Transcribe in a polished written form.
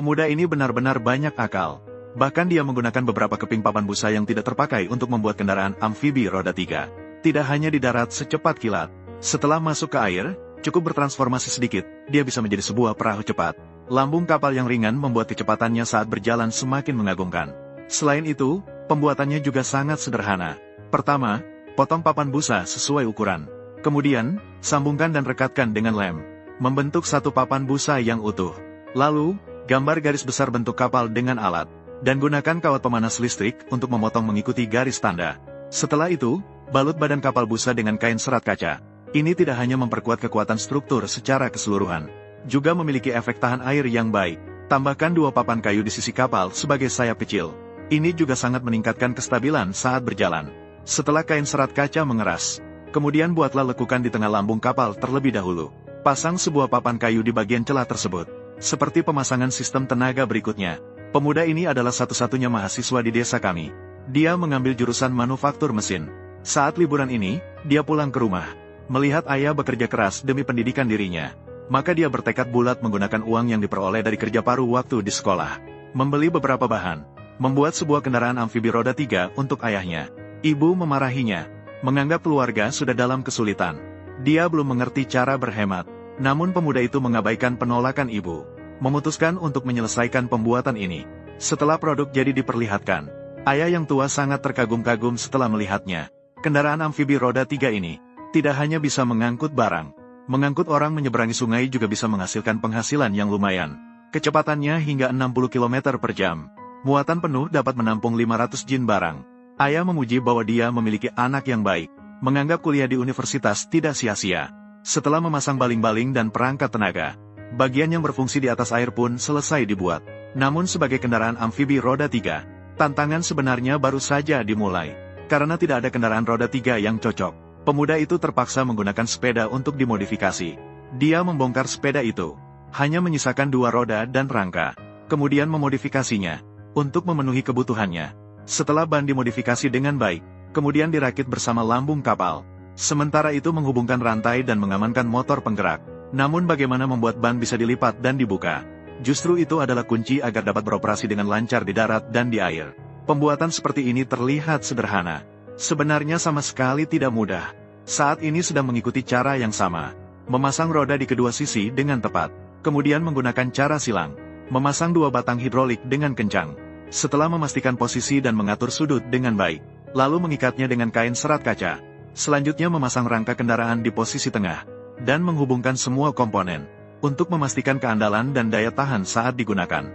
Pemuda ini benar-benar banyak akal. Bahkan dia menggunakan beberapa keping papan busa yang tidak terpakai untuk membuat kendaraan amfibi roda 3. Tidak hanya di darat secepat kilat. Setelah masuk ke air, cukup bertransformasi sedikit, dia bisa menjadi sebuah perahu cepat. Lambung kapal yang ringan membuat kecepatannya saat berjalan semakin mengagumkan. Selain itu, pembuatannya juga sangat sederhana. Pertama, potong papan busa sesuai ukuran. Kemudian, sambungkan dan rekatkan dengan lem. Membentuk satu papan busa yang utuh. Lalu, gambar garis besar bentuk kapal dengan alat. Dan gunakan kawat pemanas listrik untuk memotong mengikuti garis tanda. Setelah itu, balut badan kapal busa dengan kain serat kaca. Ini tidak hanya memperkuat kekuatan struktur secara keseluruhan, juga memiliki efek tahan air yang baik. Tambahkan 2 papan kayu di sisi kapal sebagai sayap kecil. Ini juga sangat meningkatkan kestabilan saat berjalan. Setelah kain serat kaca mengeras, kemudian buatlah lekukan di tengah lambung kapal terlebih dahulu. Pasang sebuah papan kayu di bagian celah tersebut. Seperti pemasangan sistem tenaga berikutnya. Pemuda ini adalah satu-satunya mahasiswa di desa kami. Dia mengambil jurusan manufaktur mesin. Saat liburan ini, dia pulang ke rumah. Melihat ayah bekerja keras demi pendidikan dirinya, maka dia bertekad bulat menggunakan uang yang diperoleh dari kerja paruh waktu di sekolah. Membeli beberapa bahan. Membuat sebuah kendaraan amfibi roda 3 untuk ayahnya. Ibu memarahinya. Menganggap keluarga sudah dalam kesulitan. Dia belum mengerti cara berhemat. Namun pemuda itu mengabaikan penolakan ibu. Memutuskan untuk menyelesaikan pembuatan ini. Setelah produk jadi diperlihatkan, ayah yang tua sangat terkagum-kagum setelah melihatnya. Kendaraan amfibi roda 3 ini tidak hanya bisa mengangkut barang. Mengangkut orang menyeberangi sungai juga bisa menghasilkan penghasilan yang lumayan. Kecepatannya hingga 60 km per jam. Muatan penuh dapat menampung 500 jin barang. Ayah memuji bahwa dia memiliki anak yang baik. Menganggap kuliah di universitas tidak sia-sia. Setelah memasang baling-baling dan perangkat tenaga, bagian yang berfungsi di atas air pun selesai dibuat. Namun sebagai kendaraan amfibi roda 3, tantangan sebenarnya baru saja dimulai. Karena tidak ada kendaraan roda 3 yang cocok, pemuda itu terpaksa menggunakan sepeda untuk dimodifikasi. Dia membongkar sepeda itu, hanya menyisakan 2 roda dan rangka, kemudian memodifikasinya untuk memenuhi kebutuhannya. Setelah ban dimodifikasi dengan baik, kemudian dirakit bersama lambung kapal. Sementara itu menghubungkan rantai dan mengamankan motor penggerak. Namun bagaimana membuat ban bisa dilipat dan dibuka? Justru itu adalah kunci agar dapat beroperasi dengan lancar di darat dan di air. Pembuatan seperti ini terlihat sederhana. Sebenarnya sama sekali tidak mudah. Saat ini sedang mengikuti cara yang sama. Memasang roda di kedua sisi dengan tepat. Kemudian menggunakan cara silang. Memasang 2 batang hidrolik dengan kencang. Setelah memastikan posisi dan mengatur sudut dengan baik, lalu mengikatnya dengan kain serat kaca. Selanjutnya memasang rangka kendaraan di posisi tengah, dan menghubungkan semua komponen, untuk memastikan keandalan dan daya tahan saat digunakan.